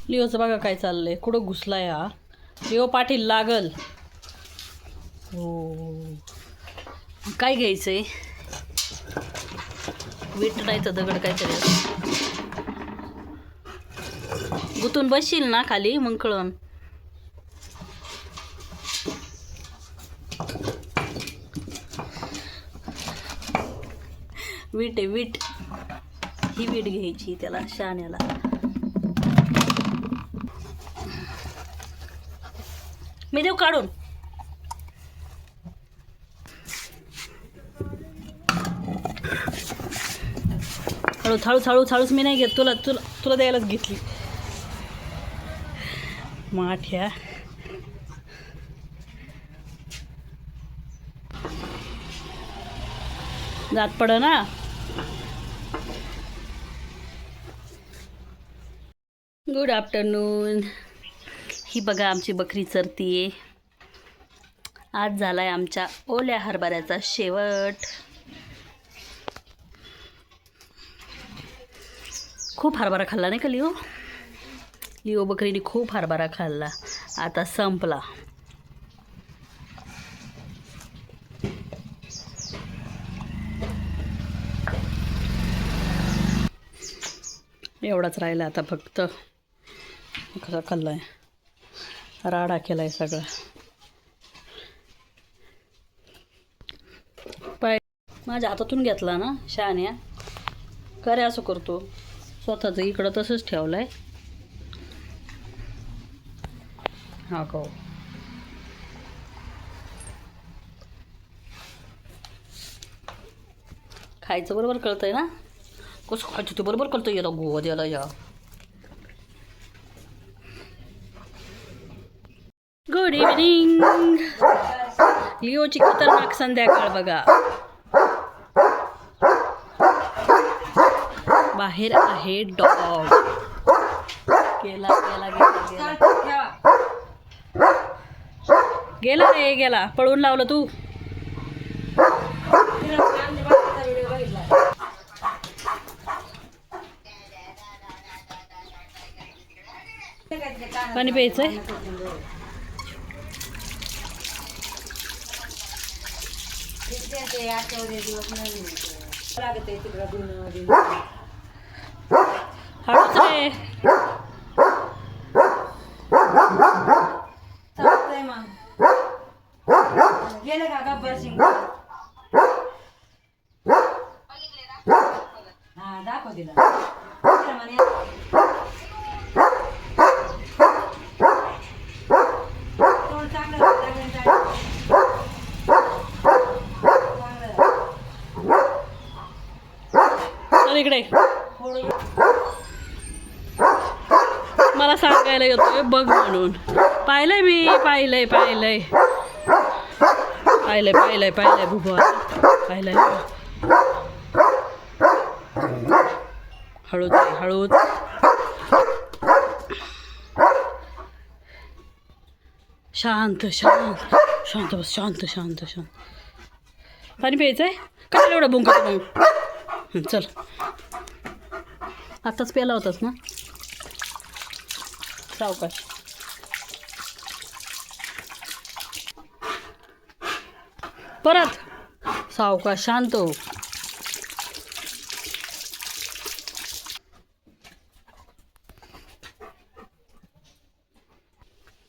लिओचं बघा काय चाललंय, कुठं घुसलाय हा. लिओ पाटील लागल. हो, काय घ्यायचंय? वीट नाही तर दगड काहीतरी. गुतून बसशील ना खाली मग कळण. वीट आहे वीट, ही वीट घ्यायची त्याला शाण्याला. मी देऊ काढून. हळूच मी नाही घेत, तुला तुला तुला द्यायलाच घेतली. माठ्या जात पड ना. Good afternoon. ही बघा आमची बकरी चरतीये. आज झालाय आमच्या ओल्या हरभऱ्याचा शेवट. खूप हरभरा खाल्ला नाही का लिओ? लिओ बकरीने खूप हरभरा खाल्ला, आता संपला. एवढाच राहिला आता फक्त. कसा खाल्लाय, राडा केलाय सगळा. पाय माझ्या हातातून घेतला ना शहाण्या. करे असं करतो, स्वतःच इकडं तसंच ठेवलंय. हा का, खायचं बरोबर कळतंय ना, कसं खायचं ते बरोबर कळतं. याला गोवा द्यायला या. Good evening. लिओची खतरनाक संध्याकाळ बघा. बाहेर आहे डॉग. गेला गेला गेला गेला गेला रे गेला. पळून लावलं तू. पाणी प्यायचंय. हळूच रे. गेले का गब्बर सिंग? हा दाखव दिला. चल इकडे. मला सांगायला येतोय बघ म्हणून. पाहिलंय मी, पाहिलंय पाहिलंय पाहिलंय पाहिलंय पाहिलंय भुबा पाहिलंय. हळूच हळूच. शांत शांत शांत बस. शांत शांत शांत. पाणी प्यायचंय. कशाला एवढं भुंकतो मग? चल, आत्ताच प्यायला होतास ना. सावकाश. परत सावकाश. शांत हो.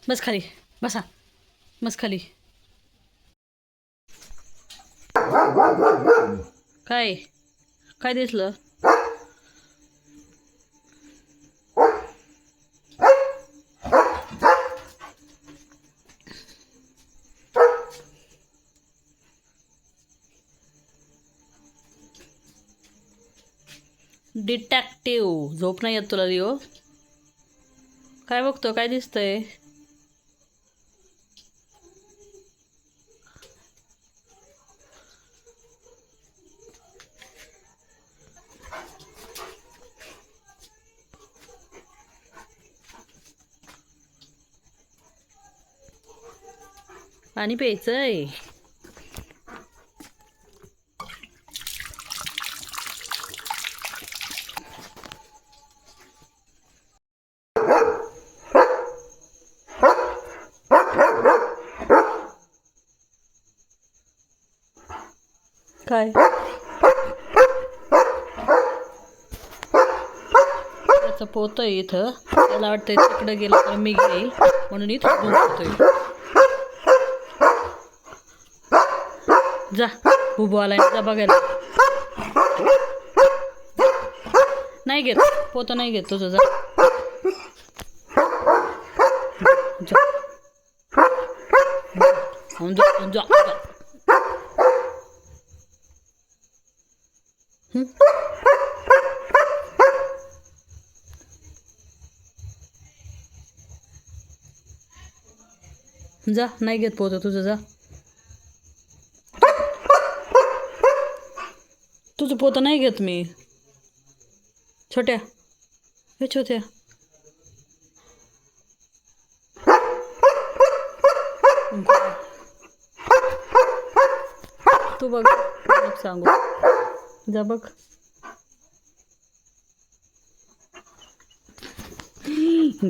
बस खाली. बसा, बस खाली. काय काय दिसलं? डिटेक्टिव्ह. झोप नाही येत तुला लिओ? काय बघतो? काय दिसतंय? पाणी प्यायचंय. काय त्याचं पोतं आहे इथं, त्याला वाटतंय तिकडं गेलं तर मी घेईल म्हणून इथं भुंकतोय. जा बुबू आलाय जा बघायला. नाही घेत पोतं नाही घेत तुझं. जा जा. जा, जा, जा. जा नाही घेत पोतं तुझं. जा तुझं पोतं नाही घेत मी. छोट्या हे छोट्या तू बघ सांगू जा बघ.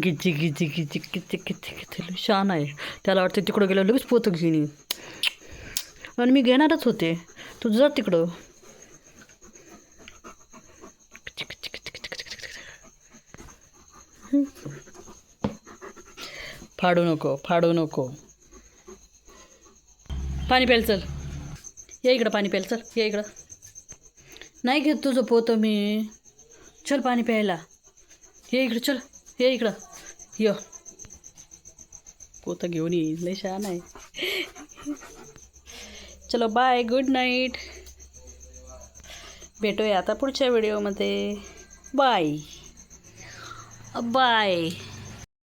गिची गिची गिची किती किती किती शान आहे. त्याला वाटतं तिकडं गेलं लगेच पोतं घेऊन ये. आणि मी घेणारच होते. तू जा तिकडं. फाडू नको फाडू नको. पाणी प्यायला चल. या इकडं पाणी प्यायला चल. या इकडं. नाही घेत तुझं पोतं मी. चल पाणी प्यायला. ये इकडं चल. ये इकडं य पोतं घेऊन येईल. लय छान आहे. चलो बाय गुड नाईट. भेटूया आता पुढच्या व्हिडिओमध्ये. Bye bye.